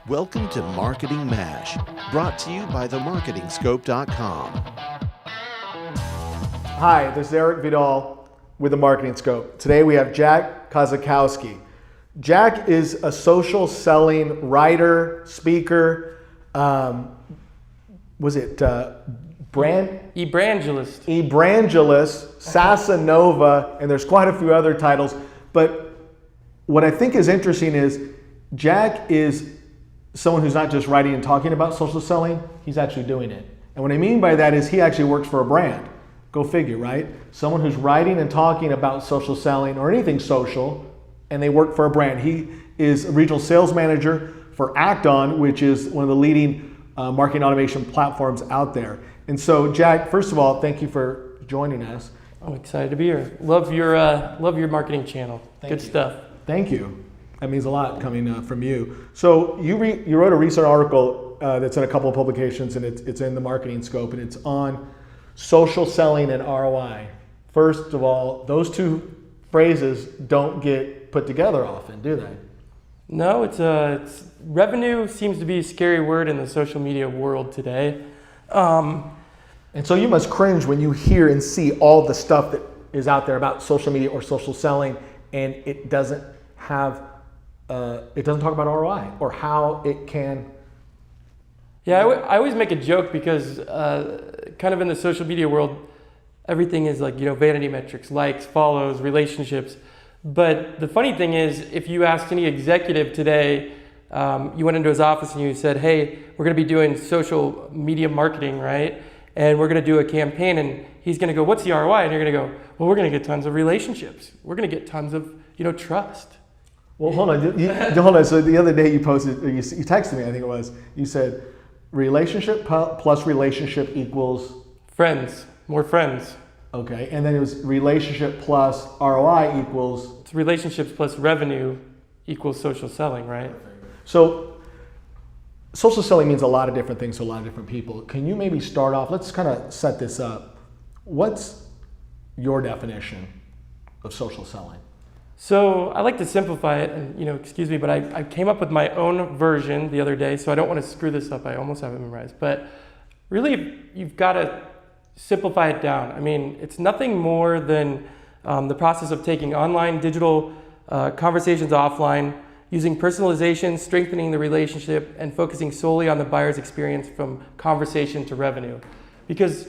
Welcome to Marketing MASH, brought to you by themarketingscope.com. Hi, this is Eric Vidal with The Marketing Scope. Today we have Jack Kosakowski. Jack is a social selling writer, speaker, Evangelist, Sasanova, and there's quite a few other titles. But what I think is interesting is Jack is someone who's not just writing and talking about social selling, he's actually doing it. And what I mean by that is he actually works for a brand. Go figure, right? Someone who's writing and talking about social selling or anything social, and they work for a brand. He is a regional sales manager for Acton, which is one of the leading marketing automation platforms out there. And so, Jack, first of all, thank you for joining us. I'm excited to be here. Love your marketing channel. Good stuff. Thank you. That means a lot coming from you. So you wrote a recent article that's in a couple of publications, and it's in the Marketing Scope, and it's on social selling and ROI. First of all, those two phrases don't get put together often, do they? No, it's revenue seems to be a scary word in the social media world today. And so you must cringe when you hear and see all the stuff that is out there about social media or social selling, and it doesn't talk about ROI or how it can. Yeah, I always make a joke because kind of in the social media world, everything is like, vanity metrics, likes, follows, relationships. But the funny thing is, if you asked any executive today, you went into his office and you said, hey, we're going to be doing social media marketing, right? And we're going to do a campaign, and he's going to go, what's the ROI? And you're going to go, well, we're going to get tons of relationships. We're going to get tons of, trust. Well, hold on. Hold on. So the other day you posted, you texted me, I think it was, you said relationship plus relationship equals? Friends, more friends. Okay. And then it was relationship plus ROI equals? It's relationships plus revenue equals social selling, right? So social selling means a lot of different things to a lot of different people. Can you maybe start off, let's kind of set this up. What's your definition of social selling? So I like to simplify it, and excuse me, but I came up with my own version the other day, so I don't want to screw this up. I almost have it memorized, but really you've got to simplify it down. I mean, it's nothing more than the process of taking online digital conversations offline, using personalization, strengthening the relationship, and focusing solely on the buyer's experience from conversation to revenue. Because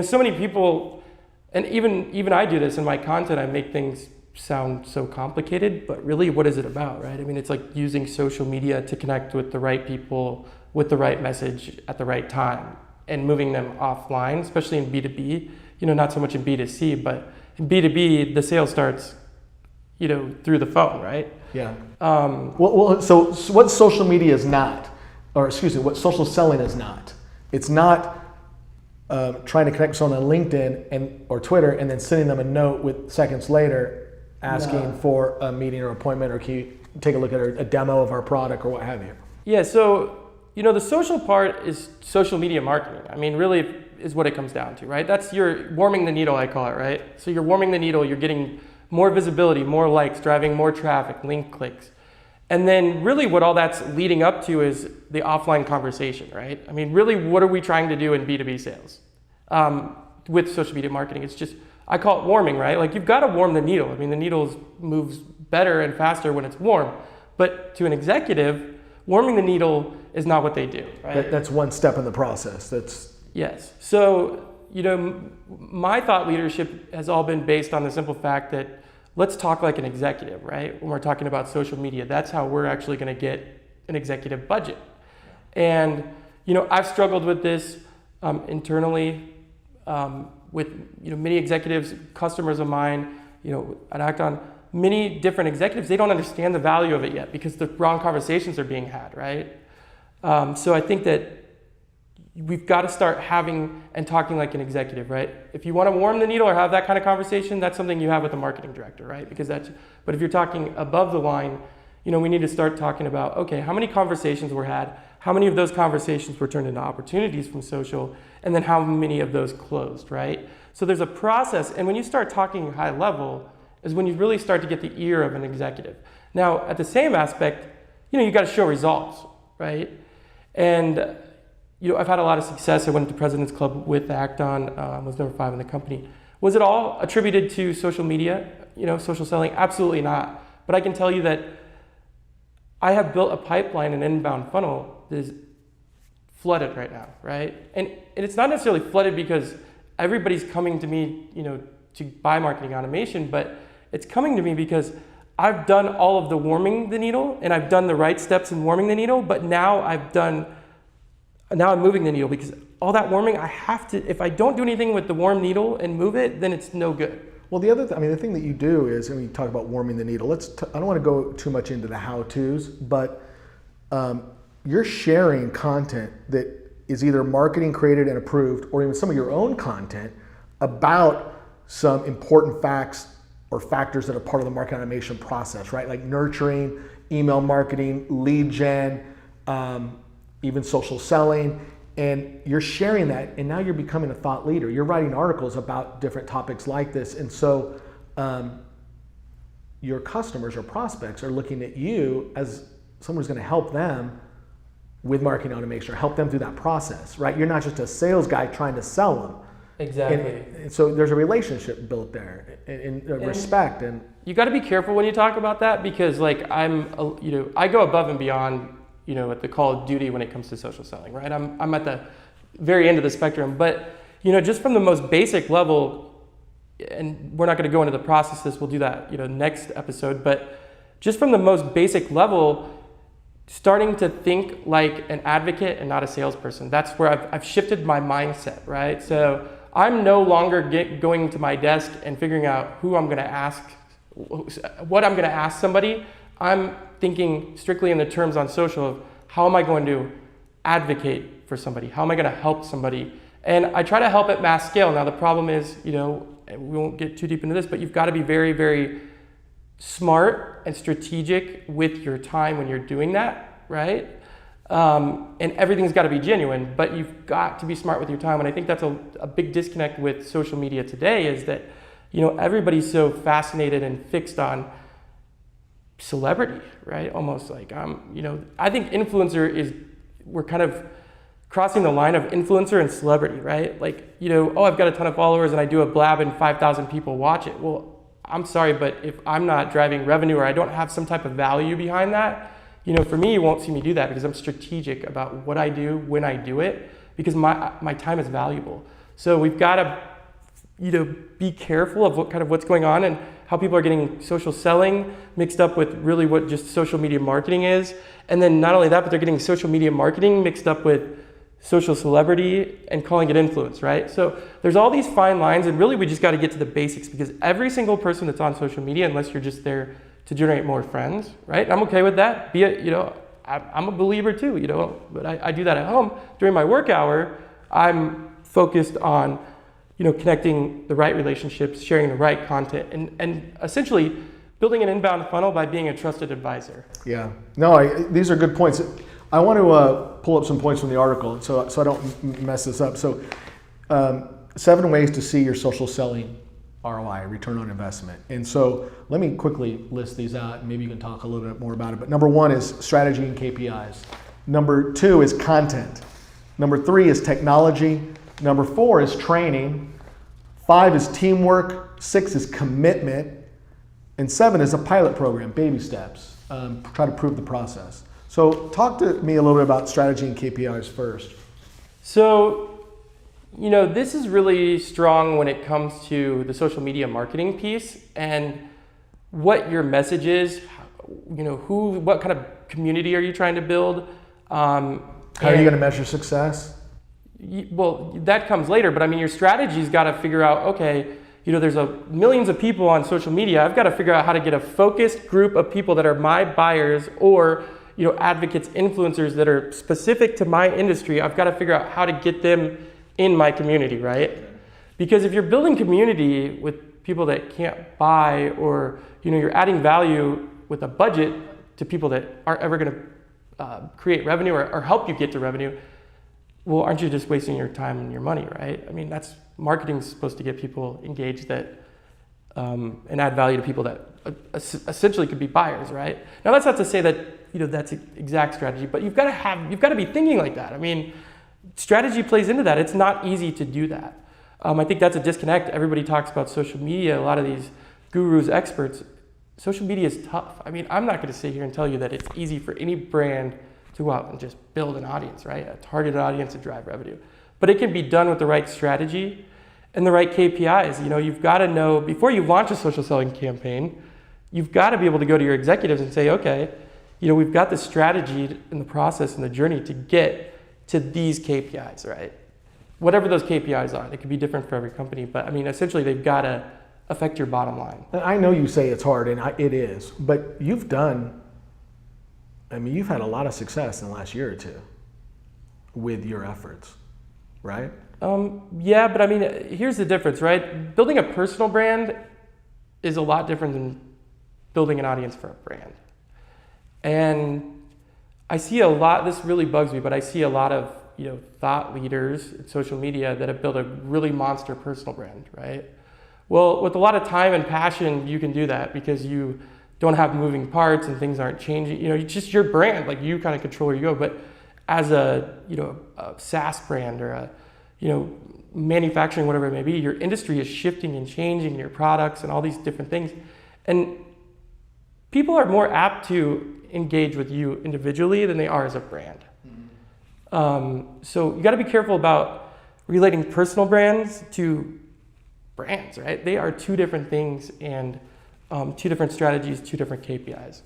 so many people, and even I do this in my content, I make things sound so complicated, but really what is it about, right? I mean, it's like using social media to connect with the right people with the right message at the right time and moving them offline, especially in B2B, not so much in B2C, but in B2B, the sale starts, through the phone, right? Yeah. So what social media is not, what social selling is not, it's not trying to connect with someone on LinkedIn or Twitter and then sending them a note with seconds later asking for a meeting or appointment, or can you take a look at a demo of our product or what have you? Yeah, so the social part is social media marketing. I mean, really is what it comes down to, right? That's your warming the needle, I call it, right? So you're warming the needle, you're getting more visibility, more likes, driving more traffic, link clicks. And then really what all that's leading up to is the offline conversation, right? I mean, really what are we trying to do in B2B sales with social media marketing? It's just, I call it warming, right? Like you've got to warm the needle. I mean, the needle moves better and faster when it's warm. But to an executive, warming the needle is not what they do, right? That's one step in the process. Yes. So, my thought leadership has all been based on the simple fact that let's talk like an executive, right? When we're talking about social media, that's how we're actually going to get an executive budget. And, I've struggled with this internally with many executives, customers of mine, at Acton, many different executives, they don't understand the value of it yet because the wrong conversations are being had, right? So I think that we've got to start having and talking like an executive, right? If you want to warm the needle or have that kind of conversation, that's something you have with the marketing director, right? But if you're talking above the line, we need to start talking about, okay, how many conversations were had? How many of those conversations were turned into opportunities from social? And then how many of those closed, right? So there's a process, and when you start talking high level is when you really start to get the ear of an executive. Now, at the same aspect, you got to show results, right? And I've had a lot of success. I went to President's Club with Acton, was number 5 in the company. Was it all attributed to social media, social selling? Absolutely not. But I can tell you that I have built a pipeline, an inbound funnel that is flooded right now, right? And it's not necessarily flooded because everybody's coming to me, to buy marketing automation, but it's coming to me because I've done all of the warming the needle, and I've done the right steps in warming the needle, but now I'm moving the needle, because all that warming, if I don't do anything with the warm needle and move it, then it's no good. Well, the thing that you do is, when you talk about warming the needle, I don't want to go too much into the how-tos, but you're sharing content that is either marketing created and approved, or even some of your own content about some important facts or factors that are part of the marketing automation process, right? Like nurturing, email marketing, lead gen, even social selling, and you're sharing that, and now you're becoming a thought leader. You're writing articles about different topics like this, and so your customers or prospects are looking at you as someone who's going to help them with marketing automation, or help them through that process, right? You're not just a sales guy trying to sell them. Exactly. And so there's a relationship built there, and respect. And you got to be careful when you talk about that, because I go above and beyond, at the call of duty when it comes to social selling, right? I'm at the very end of the spectrum, but just from the most basic level, and we're not going to go into the process of this, we'll do that, next episode, but just from the most basic level, starting to think like an advocate and not a salesperson. That's where I've shifted my mindset, right? So I'm no longer going to my desk and figuring out who I'm going to ask, what I'm going to ask somebody. I'm thinking strictly in the terms on social of how am I going to advocate for somebody? How am I going to help somebody? And I try to help at mass scale. Now the problem is, we won't get too deep into this, but you've got to be very, very smart and strategic with your time when you're doing that, right? And everything's got to be genuine, but you've got to be smart with your time. And I think that's a big disconnect with social media today, is that, everybody's so fascinated and fixed on celebrity, right? Almost like, I think we're kind of crossing the line of influencer and celebrity, right? I've got a ton of followers and I do a blab and 5,000 people watch it. Well, I'm sorry, but if I'm not driving revenue, or I don't have some type of value behind that, for me, you won't see me do that, because I'm strategic about what I do, when I do it, because my time is valuable. So we've got to, be careful of what's going on, and how people are getting social selling mixed up with really what just social media marketing is. And then not only that, but they're getting social media marketing mixed up with social celebrity and calling it influence, right? So there's all these fine lines, and really we just got to get to the basics, because every single person that's on social media, unless you're just there to generate more friends, right? And I'm okay with that. I'm a believer too, but I do that at home. During my work hour, I'm focused on, connecting the right relationships, sharing the right content, and essentially building an inbound funnel by being a trusted advisor. Yeah, no, these are good points. I want to pull up some points from the article so I don't mess this up. So 7 ways to see your social selling ROI, return on investment. And so let me quickly list these out, and maybe you can talk a little bit more about it. But number 1 is strategy and KPIs. Number 2 is content. Number 3 is technology. Number 4 is training. 5 is teamwork. 6 is commitment. And 7 is a pilot program, baby steps. Try to prove the process. So talk to me a little bit about strategy and KPIs first. So, this is really strong when it comes to the social media marketing piece, and what your message is, what kind of community are you trying to build? How are you going to measure success? Well, that comes later, but your strategy's got to figure out, okay, there's millions of people on social media. I've got to figure out how to get a focused group of people that are my buyers, or advocates, influencers that are specific to my industry. I've got to figure out how to get them in my community, right? Because if you're building community with people that can't buy, or you're adding value with a budget to people that aren't ever going to create revenue or help you get to revenue, well, aren't you just wasting your time and your money, right? That's marketing's supposed to get people engaged and add value to people that essentially could be buyers, right? Now, that's not to say that that's exact strategy, but you've got to be thinking like that. I mean, strategy plays into that. It's not easy to do that. I think that's a disconnect. Everybody talks about social media. A lot of these gurus, experts. Social media is tough. I mean, I'm not going to sit here and tell you that it's easy for any brand to go out and just build an audience, right? A targeted audience to drive revenue. But it can be done with the right strategy and the right KPIs. You've got to know, before you launch a social selling campaign, you've got to be able to go to your executives and say, okay, we've got the strategy and the process and the journey to get to these KPIs, right? Whatever those KPIs are, they could be different for every company, but I mean, essentially they've got to affect your bottom line. I know you say it's hard, and it is, but you've had a lot of success in the last year or two with your efforts, right? Yeah, but I mean, here's the difference, right? Building a personal brand is a lot different than building an audience for a brand. And I see a lot, this really bugs me, but I see a lot of thought leaders in social media that have built a really monster personal brand, right? Well, with a lot of time and passion, you can do that because you don't have moving parts and things aren't changing. It's just your brand, like you kind of control where you go. But as a SaaS brand or a manufacturing, whatever it may be, your industry is shifting and changing, your products and all these different things. And people are more apt to engage with you individually than they are as a brand. So you got to be careful about relating personal brands to brands, right? They are two different things and two different strategies, two different KPIs.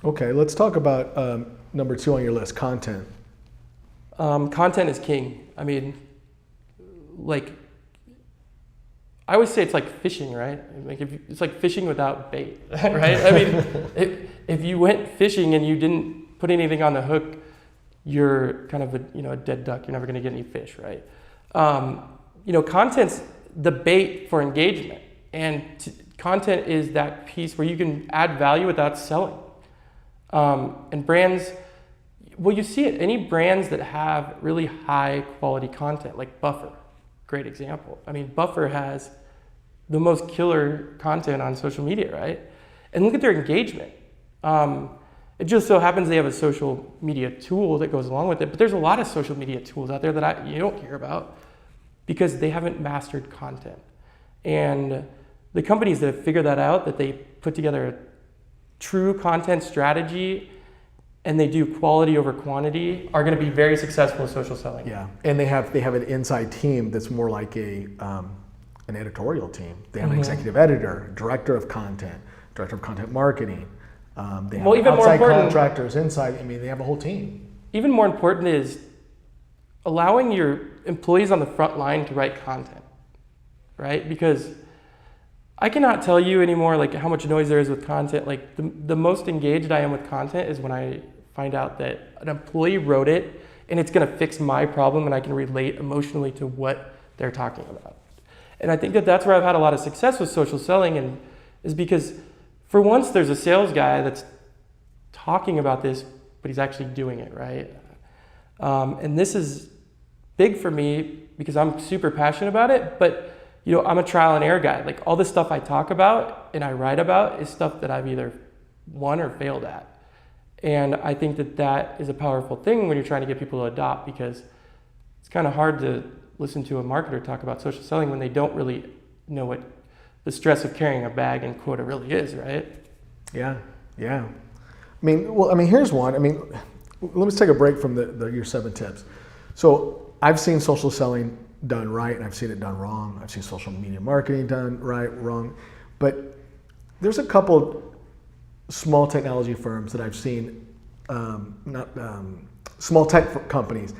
Okay, let's talk about number 2 on your list, content. Content is king. I mean, I always say it's like fishing, right? It's like fishing without bait, right? I mean, if you went fishing and you didn't put anything on the hook, you're kind of a dead duck. You're never going to get any fish, right? Content's the bait for engagement, and content is that piece where you can add value without selling. And brands, well, you see it. Any brands that have really high quality content, like Buffer, great example. I mean, Buffer has the most killer content on social media, right? And look at their engagement. It just so happens they have a social media tool that goes along with it, but there's a lot of social media tools out there that you don't hear about because they haven't mastered content. And the companies that have figured that out, that they put together a true content strategy and they do quality over quantity, are going to be very successful in social selling. Yeah, and they have an inside team that's more like an editorial team. They have an executive editor, director of content marketing. They have outside contractors inside. I mean, they have a whole team. Even more important is allowing your employees on the front line to write content, right? Because I cannot tell you anymore how much noise there is with content. The most engaged I am with content is when I find out that an employee wrote it and it's going to fix my problem and I can relate emotionally to what they're talking about. And I think that that's where I've had a lot of success with social selling, and is because for once there's a sales guy that's talking about this, but he's actually doing it, right? And this is big for me because I'm super passionate about it, but I'm a trial and error guy. All the stuff I talk about and I write about is stuff that I've either won or failed at. And I think that that is a powerful thing when you're trying to get people to adopt, because it's kind of hard to listen to a marketer talk about social selling when they don't really know what the stress of carrying a bag and quota really is, right? Yeah. Here's one. Let me take a break from your 7 tips. So I've seen social selling done right, and I've seen it done wrong. I've seen social media marketing done right, wrong. But there's a couple small technology firms that I've seen, small tech companies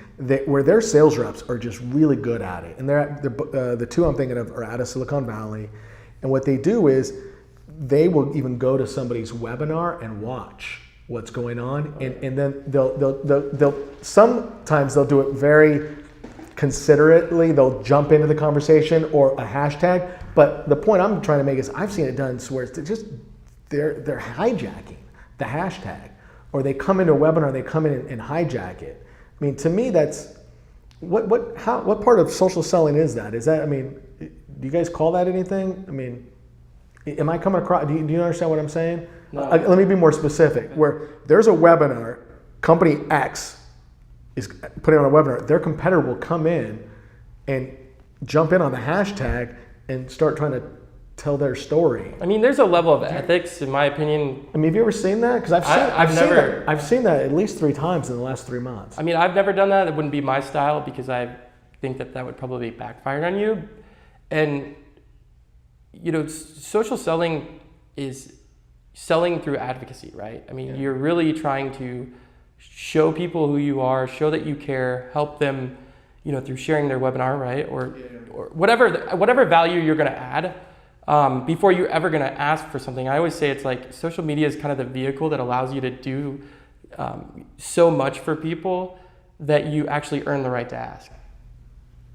where their sales reps are just really good at it. And the 2 I'm thinking of are out of Silicon Valley. And what they do is they will even go to somebody's webinar and watch what's going on, and then they'll sometimes they'll do it very considerately. They'll jump into the conversation or a hashtag. But the point I'm trying to make is I've seen it done where it's they're hijacking the hashtag, or they come into a webinar and they come in and hijack it. To me, that's what part of social selling is that? Is that, do you guys call that anything? Am I coming across? Do you understand what I'm saying? No. Let me be more specific. Where there's a webinar, company X is putting on a webinar, their competitor will come in and jump in on the hashtag and start trying to tell their story. I mean, there's a level of ethics, in my opinion. I mean, have you ever seen that? Because I've seen that at least 3 times in the last 3 months. I mean, I've never done that. It wouldn't be my style because I think that would probably backfire on you. And, you know, social selling is selling through advocacy, right? I mean, you're really trying to show people who you are, show that you care, help them, you know, through sharing their webinar, right? Or whatever value you're going to add. Before you're ever going to ask for something. I always say it's like social media is kind of the vehicle that allows you to do so much for people that you actually earn the right to ask.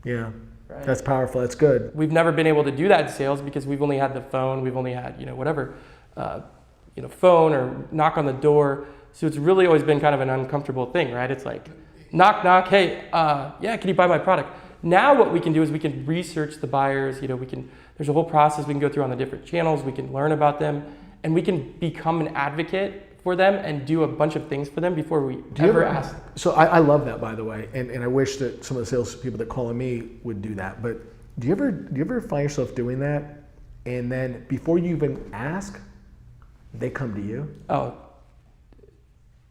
Yeah, right? That's powerful. That's good. We've never been able to do that in sales because we've only had the phone. We've only had, you know, whatever, phone or knock on the door. So it's really always been kind of an uncomfortable thing, right? It's like, knock, knock, hey, can you buy my product? Now what we can do is we can research the buyers, you know, there's a whole process we can go through on the different channels, we can learn about them, and we can become an advocate for them and do a bunch of things for them before we ever ask. So I love that, by the way, and I wish that some of the sales people that call on me would do that. But do you ever find yourself doing that, and then before you even ask, they come to you? Oh,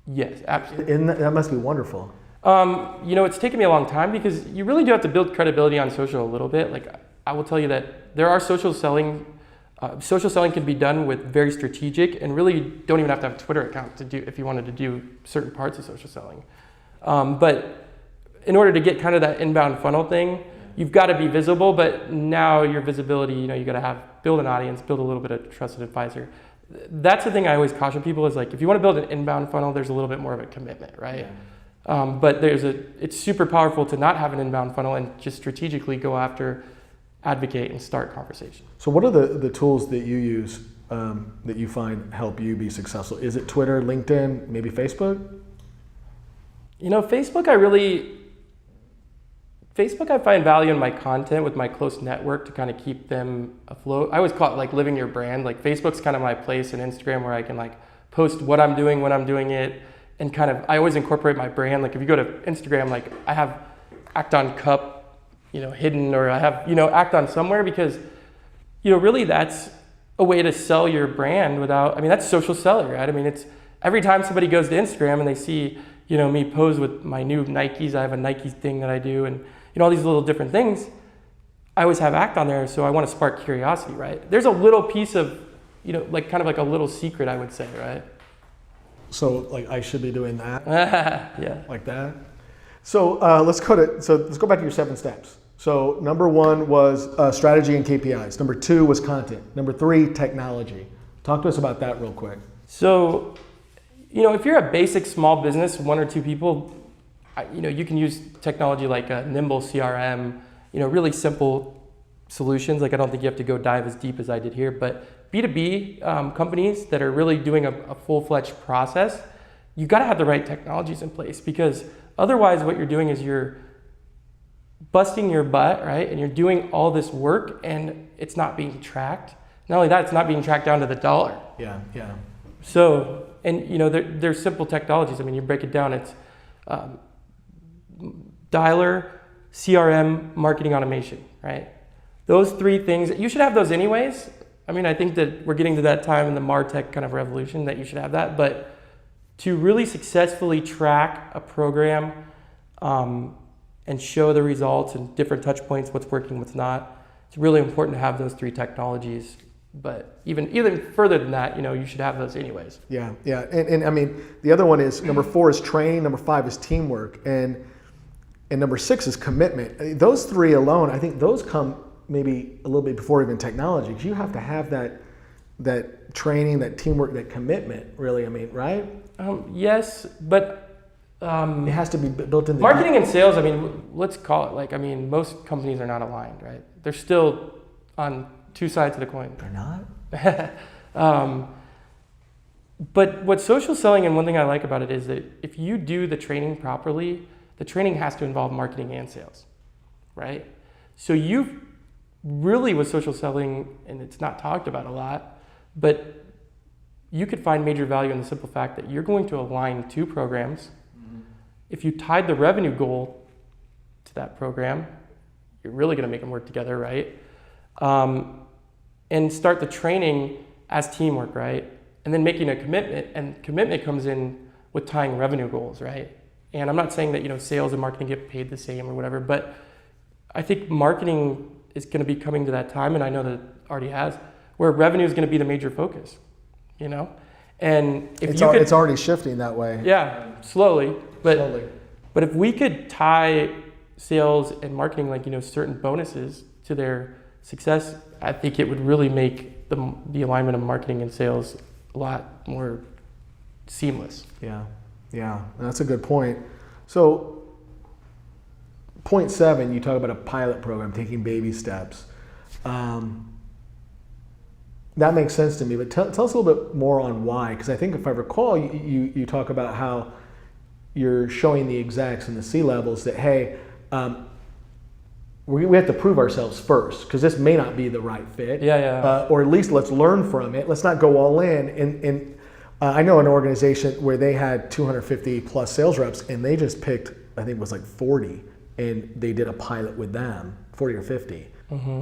yes, absolutely. And that must be wonderful. It's taken me a long time because you really do have to build credibility on social a little bit. Like, I will tell you that there are social selling can be done with very strategic, and really you don't even have to have a Twitter account to do if you wanted to do certain parts of social selling. But in order to get kind of that inbound funnel thing, you've got to be visible, but now your visibility, you got to build an audience, build a little bit of trusted advisor. That's the thing I always caution people is like, if you want to build an inbound funnel, there's a little bit more of a commitment, right? Yeah. But it's super powerful to not have an inbound funnel and just strategically go after, advocate, and start conversation. So what are the tools that you use that you find help you be successful? Is it Twitter, LinkedIn, maybe Facebook? Facebook, I find value in my content with my close network to kind of keep them afloat. I always call it like living your brand. Like Facebook's kind of my place, and Instagram where I can like post what I'm doing, when I'm doing it, and kind of, I always incorporate my brand. Like if you go to Instagram, like I have Act On Cup, hidden, or I have, Act On somewhere, because, really that's a way to sell your brand without, that's social selling, right? It's every time somebody goes to Instagram and they see, me pose with my new Nikes, I have a Nike thing that I do, and, all these little different things, I always have Act On there, so I want to spark curiosity, right? There's a little piece of, like kind of like a little secret, I would say, right? So like I should be doing that? Yeah. Like that? So let's go back to your 7 steps. So number 1 was strategy and KPIs. Number 2 was content. Number 3, technology. Talk to us about that real quick. So, if you're a basic small business, 1 or 2 people, you can use technology like a Nimble CRM, really simple solutions. Like I don't think you have to go dive as deep as I did here, but B2B companies that are really doing a full-fledged process, you got to have the right technologies in place, because otherwise what you're doing is you're busting your butt, right? And you're doing all this work and it's not being tracked. Not only that, it's not being tracked down to the dollar. Yeah. So, and there's simple technologies. You break it down, it's dialer, CRM, marketing automation, right? Those 3 things, you should have those anyways. I think that we're getting to that time in the MarTech kind of revolution that you should have that, but to really successfully track a program and show the results and different touch points, what's working, what's not, it's really important to have those 3 technologies. But even further than that, you should have those anyways. Yeah. And the other one is, number 4 is training, number 5 is teamwork, and number 6 is commitment. Those 3 alone, I think those come maybe a little bit before even technology, because you have to have that training, that teamwork, that commitment, really, right? Yes, but it has to be built in. Marketing and sales, let's call it like, most companies are not aligned, right? They're still on 2 sides of the coin. They're not? But what social selling, and one thing I like about it is that if you do the training properly, the training has to involve marketing and sales, right? So you've really, with social selling, and it's not talked about a lot, but you could find major value in the simple fact that you're going to align two programs. If you tied the revenue goal to that program, you're really going to make them work together, right? And start the training as teamwork, right? And then making a commitment, and commitment comes in with tying revenue goals, right? And I'm not saying that sales and marketing get paid the same or whatever, but I think marketing is going to be coming to that time, and I know that it already has, where revenue is going to be the major focus, And if it's already shifting that way. Yeah, slowly. But if we could tie sales and marketing, certain bonuses to their success, I think it would really make the alignment of marketing and sales a lot more seamless. Yeah, that's a good point. So, point 7, you talk about a pilot program, taking baby steps. That makes sense to me, but tell us a little bit more on why, because I think if I recall, you talk about how you're showing the execs and the C-levels that, hey, we have to prove ourselves first, because this may not be the right fit. Or at least let's learn from it. Let's not go all in. And I know an organization where they had 250 plus sales reps, and they just picked, I think it was like 40, and they did a pilot with them, 40 or 50.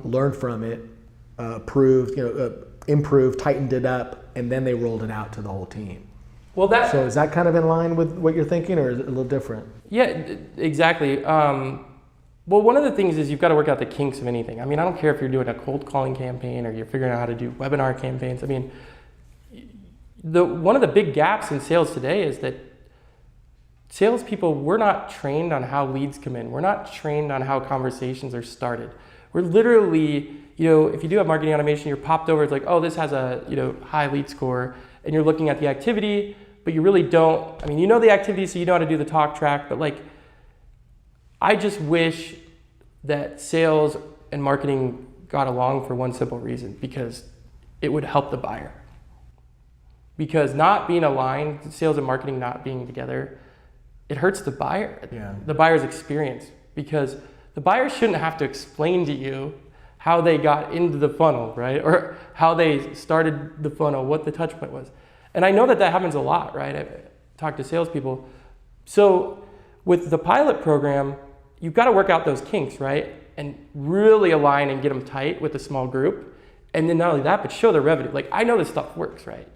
Learned from it, improved, tightened it up, and then they rolled it out to the whole team. So is that kind of in line with what you're thinking, or is it a little different? Yeah, exactly. Well, one of the things is you've got to work out the kinks of anything. I mean, I don't care if you're doing a cold calling campaign or you're figuring out how to do webinar campaigns. I mean, one of the big gaps in sales today is that salespeople, we're not trained on how leads come in. We're not trained on how conversations are started. We're literally, if you do have marketing automation, you're popped over, it's like, oh, this has a, high lead score, and you're looking at the activity, but you really don't, you know the activity, so you know how to do the talk track, but I just wish that sales and marketing got along for one simple reason, because it would help the buyer. Because not being aligned, sales and marketing not being together, it hurts the buyer, the buyer's experience, because the buyer shouldn't have to explain to you how they got into the funnel, right? Or how they started the funnel, what the touch point was. And I know that happens a lot, right? I talk to salespeople. So with the pilot program, you've got to work out those kinks, right? And really align and get them tight with a small group. And then not only that, but show the revenue. I know this stuff works, right?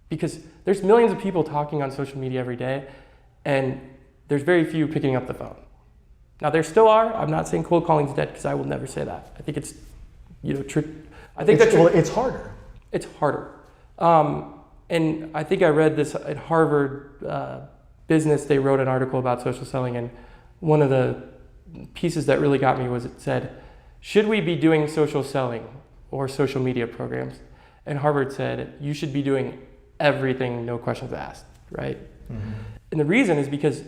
Because there's millions of people talking on social media every day, and there's very few picking up the phone. Now there still are. I'm not saying cold calling's dead, because I will never say that. I think it's, I think it's harder. It's harder. And I think I read this at Harvard Business. They wrote an article about social selling, and one of the pieces that really got me was it said, should we be doing social selling or social media programs? And Harvard said, you should be doing everything, no questions asked, right? And the reason is because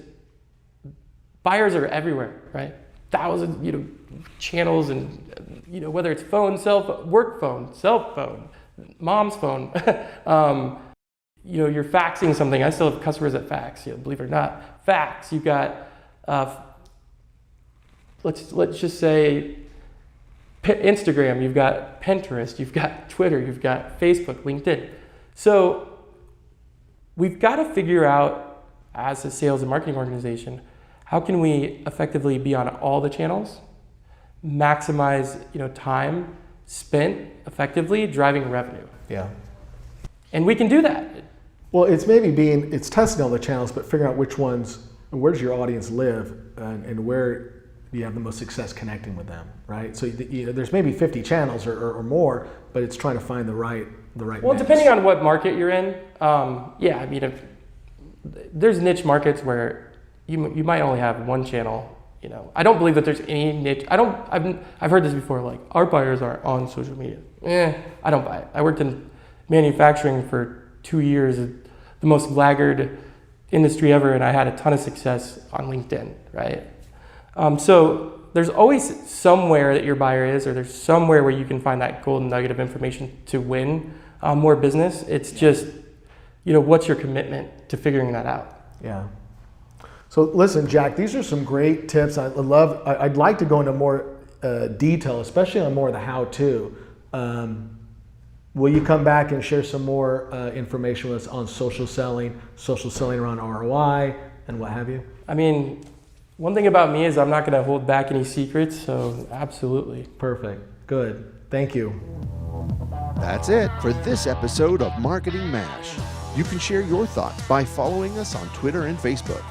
buyers are everywhere, right? Thousands, channels, and whether it's phone, work phone, cell phone, mom's phone. You're faxing something. I still have customers that fax. Believe it or not, fax. You've got, let's just say, Instagram. You've got Pinterest. You've got Twitter. You've got Facebook, LinkedIn. So we've got to figure out, as a sales and marketing organization, how can we effectively be on all the channels, maximize time spent effectively driving revenue. Yeah. And we can do that. Well, it's testing all the channels, but figuring out which ones, and where does your audience live, and where you have the most success connecting with them, right? So there's maybe 50 channels or more, but it's trying to find the right Well, mix. Depending on what market you're in, there's niche markets where you might only have one channel. I don't believe that there's any niche. I've heard this before, our buyers are on social media. I don't buy it. I worked in manufacturing for 2 years, the most laggard industry ever, and I had a ton of success on LinkedIn, right? So there's always somewhere that your buyer is, or there's somewhere where you can find that golden nugget of information to win more business. It's just, what's your commitment to figuring that out? Yeah. So listen, Jack, these are some great tips. I'd like to go into more detail, especially on more of the how-to. will you come back and share some more information with us on social selling around ROI, and what have you? I mean, one thing about me is I'm not going to hold back any secrets, so absolutely. Perfect. Good. Thank you. That's it for this episode of Marketing MASH. You can share your thoughts by following us on Twitter and Facebook.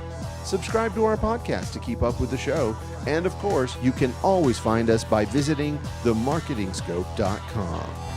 Subscribe to our podcast to keep up with the show. And of course, you can always find us by visiting themarketingscope.com.